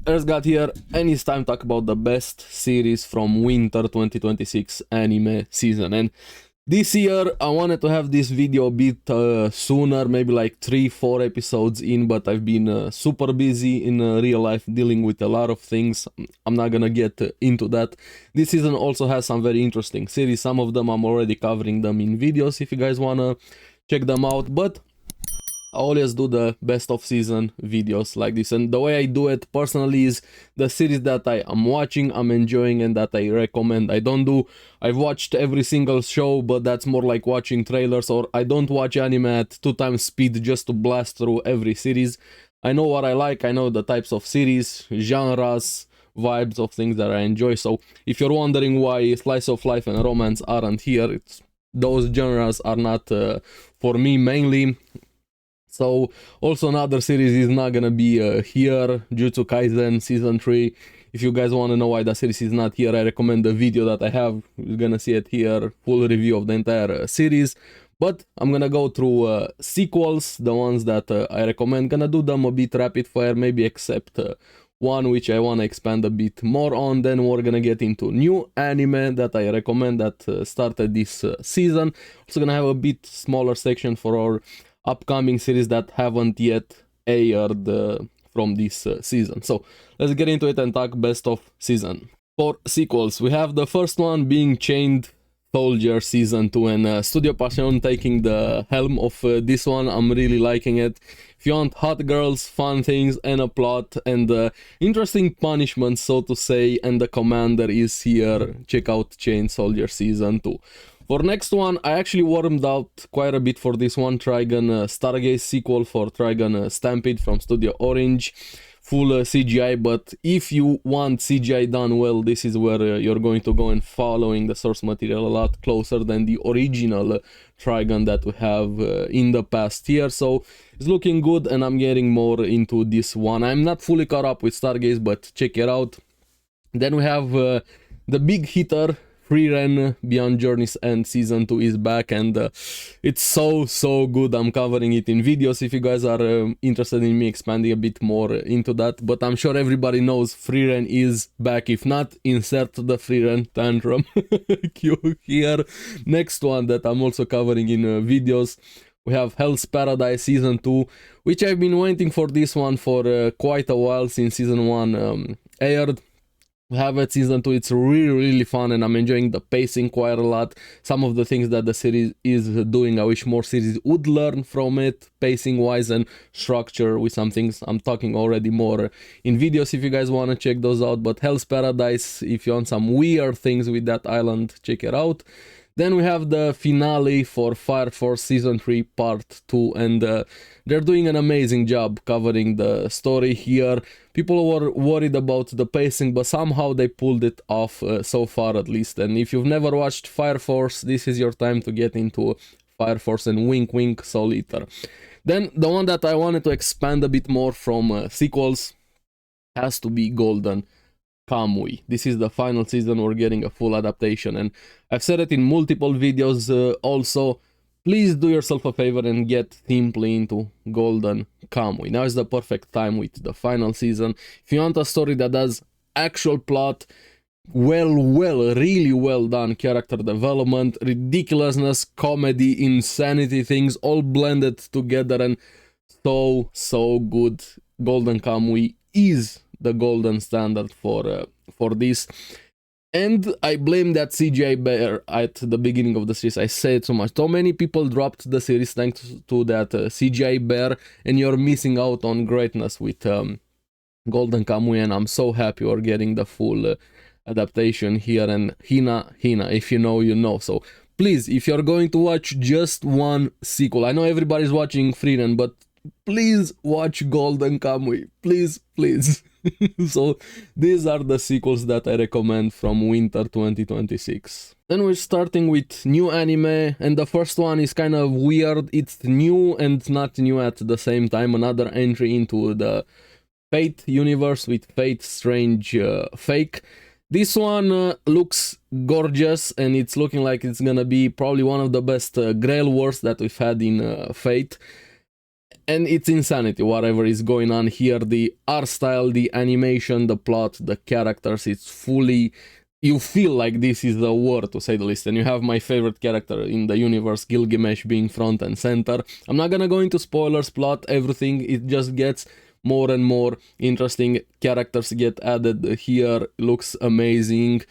Erzgat here, and it's time to talk about the best series from winter 2026 anime season. And this year I wanted to have this video a bit sooner, maybe like 3-4 episodes in, but I've been super busy in real life dealing with a lot of things. I'm not gonna get into that. This season also has some very interesting series. Some of them I'm already covering them in videos if you guys wanna check them out, but I always do the best of season videos like this, and the way I do it personally is the series that I am watching, I'm enjoying, and that I recommend. I've watched every single show, but that's more like watching trailers, or I don't watch anime at 2 times speed just to blast through every series. I know what I like, I know the types of series, genres, vibes of things that I enjoy. So if you're wondering why slice of life and romance aren't here, those genres are not for me mainly. So also another series is not gonna be here, Jujutsu Kaisen season 3. If you guys want to know why the series is not here, I recommend the video that I have. You're gonna see it here, full review of the entire series. But I'm gonna go through sequels, the ones that I recommend. Gonna do them a bit rapid fire, maybe except one which I wanna expand a bit more on. Then we're gonna get into new anime that I recommend that started this season. Also gonna have a bit smaller section for our upcoming series that haven't yet aired from this season. So let's get into it and talk best of season. For sequels, we have the first one being Chained Soldier season 2, and Studio Passion taking the helm of this one. I'm really liking it. If you want hot girls, fun things, and a plot, and interesting punishments, so to say, and the commander is here, check out Chained Soldier season 2. For next one, I actually warmed out quite a bit for this one, Trigun Stargaze sequel for Trigun Stampede from Studio Orange. Full CGI, but if you want CGI done well, this is where you're going to go, and following the source material a lot closer than the original Trigun that we have in the past year. So it's looking good, and I'm getting more into this one. I'm not fully caught up with Stargaze, but check it out. Then we have the big hitter, Frieren Beyond Journey's End season 2 is back, and it's so good. I'm covering it in videos if you guys are interested in me expanding a bit more into that, but I'm sure everybody knows Frieren is back. If not, insert the Frieren tantrum cue here. Next one that I'm also covering in videos, we have Hell's Paradise season 2, which I've been waiting for this one for quite a while, since season 1 aired. We have it season 2, it's really fun, and I'm enjoying the pacing quite a lot. Some of the things that the series is doing, I wish more series would learn from it, pacing wise and structure with some things. I'm talking already more in videos if you guys want to check those out. But Hell's Paradise, if you want some weird things with that island, check it out. Then we have the finale for Fire Force Season 3 Part 2, and they're doing an amazing job covering the story here. People were worried about the pacing, but somehow they pulled it off so far at least. And if you've never watched Fire Force, this is your time to get into Fire Force, and wink wink Soul Eater. Then the one that I wanted to expand a bit more from sequels has to be Golden Kamuy. This is the final season, we're getting a full adaptation, and I've said it in multiple videos also. Please do yourself a favor and get simply into Golden Kamuy. Now is the perfect time with the final season. If you want a story that does actual plot, really well done character development, ridiculousness, comedy, insanity, things all blended together, and so good. Golden Kamuy is the golden standard for this. And I blame that CGI bear at the beginning of the series. I said so much. So many people dropped the series thanks to that CGI bear, and you're missing out on greatness with Golden Kamuy, and I'm so happy we're getting the full adaptation here. And Hina, if you know, you know. So please, if you're going to watch just one sequel, I know everybody's watching Frieren, but please watch Golden Kamuy. Please. So these are the sequels that I recommend from winter 2026. Then we're starting with new anime, and the first one is kind of weird. It's new and not new at the same time. Another entry into the Fate universe with Fate Strange Fake. This one looks gorgeous, and it's looking like it's gonna be probably one of the best Grail Wars that we've had in Fate. and it's insanity whatever is going on here. The art style, the animation, the plot, the characters, it's fully, you feel like this is the war, to say the least. And you have my favorite character in the universe, Gilgamesh, being front and center. I'm not gonna go into spoilers, plot, everything. It just gets more and more interesting. Characters get added here, looks amazing.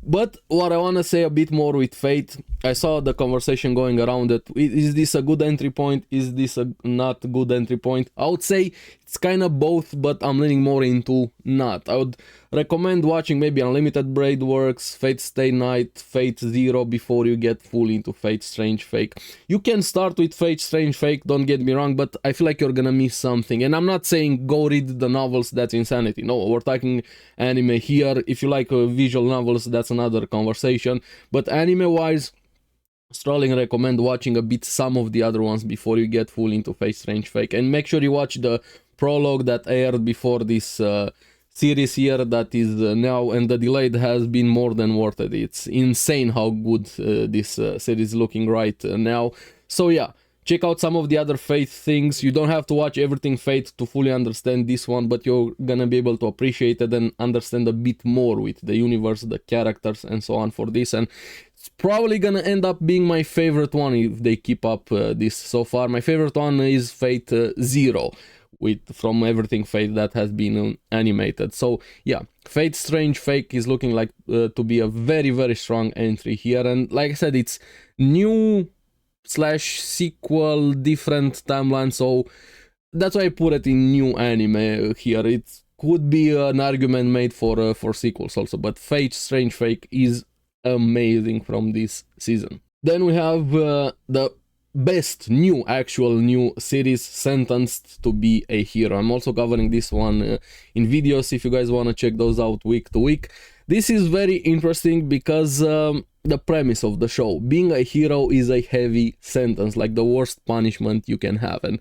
But what I want to say a bit more with Fate, I saw the conversation going around it. Is this a good entry point? Is this a not good entry point? I would say it's kind of both, but I'm leaning more into not. I would recommend watching maybe Unlimited Braid Works, Fate Stay Night, Fate Zero before you get fully into Fate Strange Fake. You can start with Fate Strange Fake, don't get me wrong, but I feel like you're gonna miss something. And I'm not saying go read the novels, that's insanity. No, we're talking anime here. If you like visual novels, that's another conversation. But anime-wise, strongly recommend watching a bit some of the other ones before you get full into Fate Strange Fake. And make sure you watch the prologue that aired before this series here that is now, and the delayed has been more than worth it. It's insane how good this series is looking right now. So yeah, check out some of the other Fate things. You don't have to watch everything Fate to fully understand this one, but you're gonna be able to appreciate it and understand a bit more with the universe, the characters, and so on for this. And it's probably gonna end up being my favorite one if they keep up this so far. My favorite one is Fate Zero, from everything Fate that has been animated. So yeah, Fate Strange Fake is looking like to be a very, very strong entry here. And like I said, it's new / sequel, different timeline, so that's why I put it in new anime here. It could be an argument made for sequels also, but Fate Strange Fake is amazing from this season. Then we have the best actual new series, Sentenced to be a Hero. I'm also covering this one in videos if you guys want to check those out week to week. This is very interesting because the premise of the show, being a hero is a heavy sentence, like the worst punishment you can have. And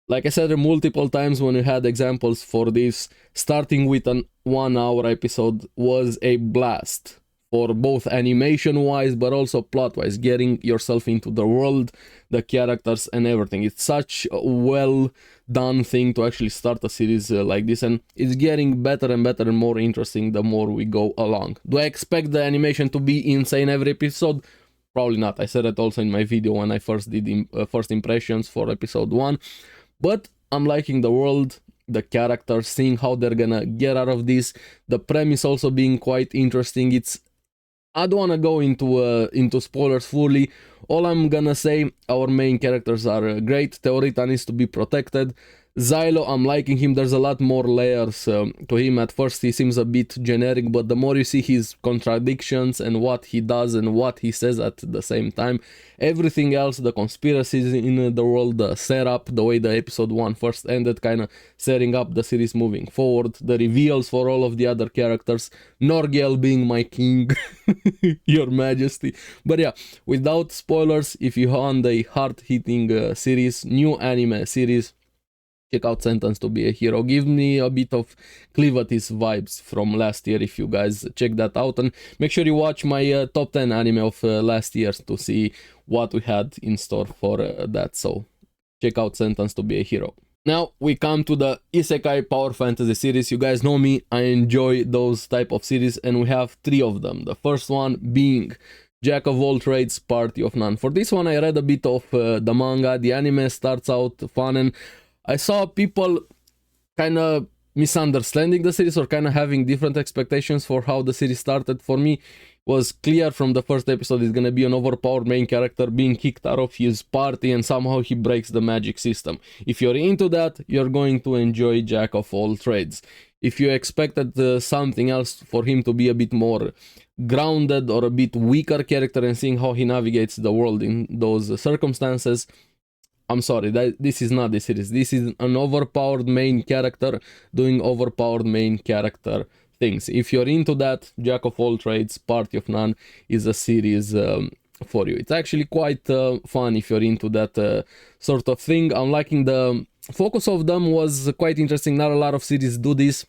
like I said multiple times when we had examples for this, starting with an 1 hour episode was a blast for both animation wise but also plot wise, getting yourself into the world, the characters and everything. It's such a well done thing to actually start a series like this, and it's getting better and better and more interesting the more we go along. Do I expect the animation to be insane every episode? Probably not. I said it also in my video when I first did first impressions for episode 1, but I'm liking the world, the characters, seeing how they're gonna get out of this, the premise also being quite interesting. I don't want to go into spoilers fully. All I'm gonna say, our main characters are great. Teorita needs to be protected. Xylo, I'm liking him. There's a lot more layers to him. At first he seems a bit generic, but the more you see his contradictions and what he does and what he says at the same time, everything else, the conspiracies in the world, the setup, the way the episode 1 first ended, kind of setting up the series moving forward, the reveals for all of the other characters, Norgel being my king, your majesty. But yeah, without spoilers, if you want a hard-hitting series, new anime series, check out Sentence to be a Hero. Give me a bit of Clivatis vibes from last year if you guys check that out, and make sure you watch my top 10 anime of last year to see what we had in store for that. So check out Sentence to be a Hero. Now we come to the Isekai Power Fantasy series. You guys know me, I enjoy those type of series, and we have 3 of them. The first one being Jack of all trades, party of none. For this one I read a bit of the manga. The anime starts out fun, and I saw people kind of misunderstanding the series or kind of having different expectations for how the series started. For me, was clear from the first episode it's gonna be an overpowered main character being kicked out of his party and somehow he breaks the magic system. If you're into that, you're going to enjoy Jack of all trades. If you expected something else, for him to be a bit more grounded or a bit weaker character and seeing how he navigates the world in those circumstances, I'm sorry, this is not the series. This is an overpowered main character doing overpowered main character things. If you're into that, Jack of all trades, party of none is a series for you. It's actually quite fun if you're into that sort of thing. I'm liking the focus of them, was quite interesting. Not a lot of series do this,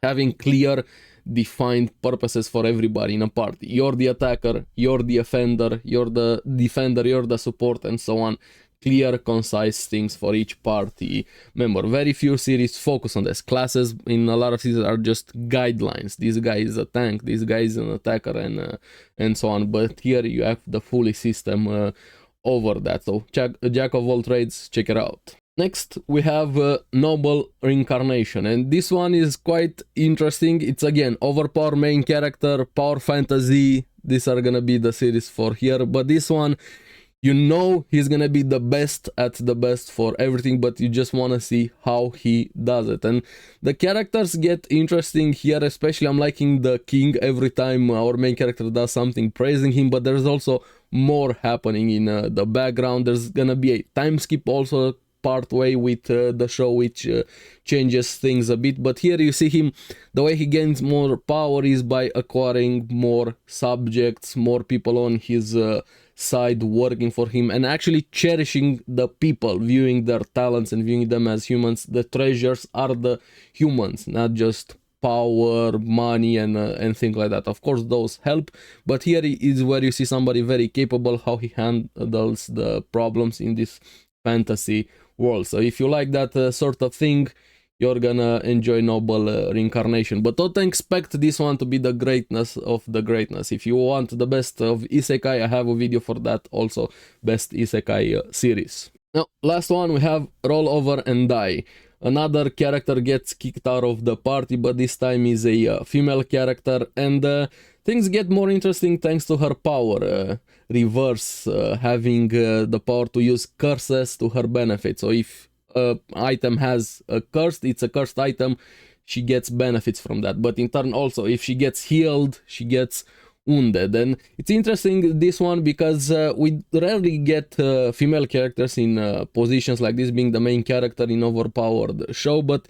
having clear defined purposes for everybody in a party. You're the attacker, you're the offender, you're the defender, you're the support, and so on. clear, concise things for each party member. Very few series focus on this. Classes in a lot of series are just guidelines. This guy is a tank, this guy is an attacker, and so on. But here you have the fully system over that. So Jack of all trades, check it out. Next, we have Noble Reincarnation, and this one is quite interesting. It's again overpower main character, power fantasy. These are gonna be the series for here, but this one, you know, he's gonna be the best at the best for everything, but you just wanna see how he does it. And the characters get interesting here, especially I'm liking the king every time our main character does something, praising him, but there's also more happening in the background. There's gonna be a time skip also part way with the show, which changes things a bit. But here you see him, the way he gains more power is by acquiring more subjects, more people on his side working for him, and actually cherishing the people, viewing their talents and viewing them as humans. The treasures are the humans, not just power, money, and things like that. Of course those help, but here is where you see somebody very capable, how he handles the problems in this fantasy world. So if you like that sort of thing, you're gonna enjoy Noble Reincarnation. But don't expect this one to be the greatness of the greatness. If you want the best of Isekai, I have a video for that also, best Isekai series. Now, last one, we have Roll Over and Die. Another character gets kicked out of the party, but this time is a female character, and things get more interesting thanks to her power. Reverse, having the power to use curses to her benefit. So if item has a curse, it's a cursed item, she gets benefits from that. But in turn also, if she gets healed, she gets wounded. And it's interesting, this one, because we rarely get female characters in positions like this, being the main character in overpowered show, but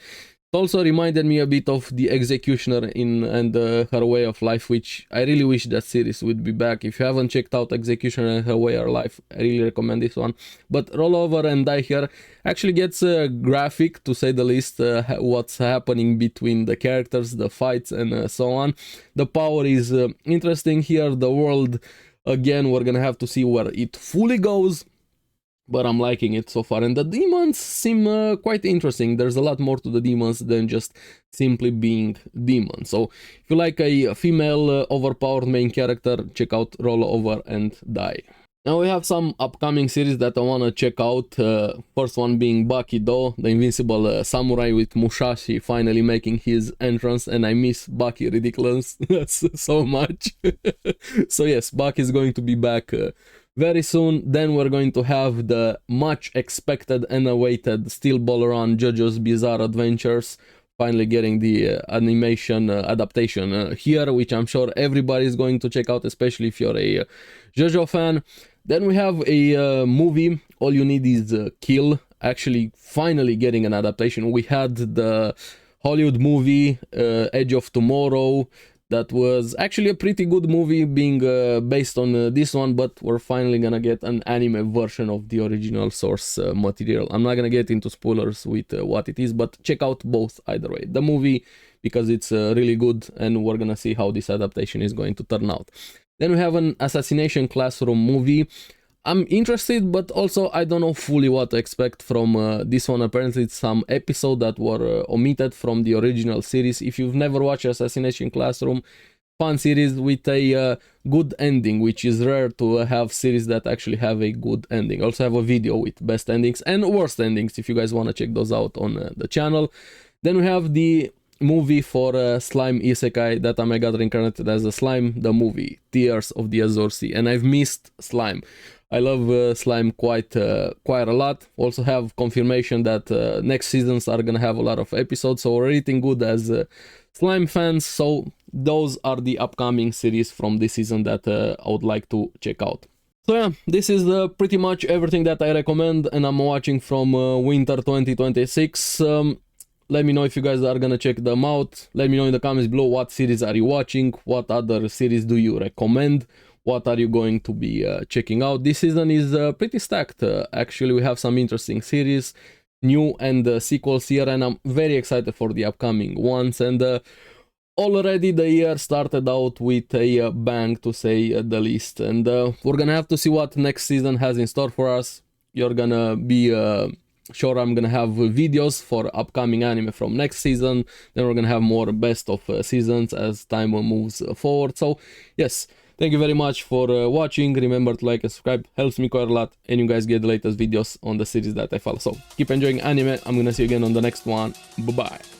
it also reminded me a bit of the Executioner and her way of life, which I really wish that series would be back. If you haven't checked out Executioner and her way of life, I really recommend this one. But Roll Over and Die here actually gets graphic, to say the least, what's happening between the characters, the fights, and so on. The power is interesting here. The world, again, we're gonna have to see where it fully goes, but I'm liking it so far. And the demons seem quite interesting. There's a lot more to the demons than just simply being demons. So if you like a female overpowered main character, check out Roll Over and Die. Now we have some upcoming series that I want to check out. First one being Bakido, the invincible samurai, with Musashi finally making his entrance, and I miss Baki ridiculous so much. So yes, Baki is going to be back very soon. Then we're going to have the much expected and awaited Steel Ball Run JoJo's Bizarre Adventures, finally getting the animation adaptation here, which I'm sure everybody is going to check out, especially if you're a JoJo fan. Then we have a movie, All You Need Is Kill, actually finally getting an adaptation. We had the Hollywood movie Edge of Tomorrow, that was actually a pretty good movie, being based on this one, but we're finally gonna get an anime version of the original source material. I'm not gonna get into spoilers with what it is, but check out both either way. The movie, because it's really good, and we're gonna see how this adaptation is going to turn out. Then we have an Assassination Classroom movie. I'm interested, but also I don't know fully what to expect from this one. Apparently it's some episodes that were omitted from the original series. If you've never watched Assassination Classroom, fun series with a good ending, which is rare to have series that actually have a good ending. Also have a video with best endings and worst endings if you guys want to check those out on the channel. Then we have the movie for Slime Isekai that I got reincarnated as a slime, the movie Tears of the Azure Sea, and I've missed Slime. I love Slime quite a lot. Also have confirmation that next seasons are gonna have a lot of episodes, so we're eating good as Slime fans. So those are the upcoming series from this season that I would like to check out. So yeah, this is pretty much everything that I recommend and I'm watching from winter 2026. Let me know if you guys are gonna check them out. Let me know in the comments below what series are you watching, what other series do you recommend, what are you going to be checking out. This season is pretty stacked. Actually, we have some interesting series, new and sequels here, and I'm very excited for the upcoming ones. And already the year started out with a bang, to say the least. And we're gonna have to see what next season has in store for us. you're gonna be sure I'm gonna have videos for upcoming anime from next season. Then we're gonna have more best of seasons as time moves forward. So yes, thank you very much for watching. Remember to like and subscribe, helps me quite a lot, and you guys get the latest videos on the series that I follow. So keep enjoying anime. I'm gonna see you again on the next one. Bye bye.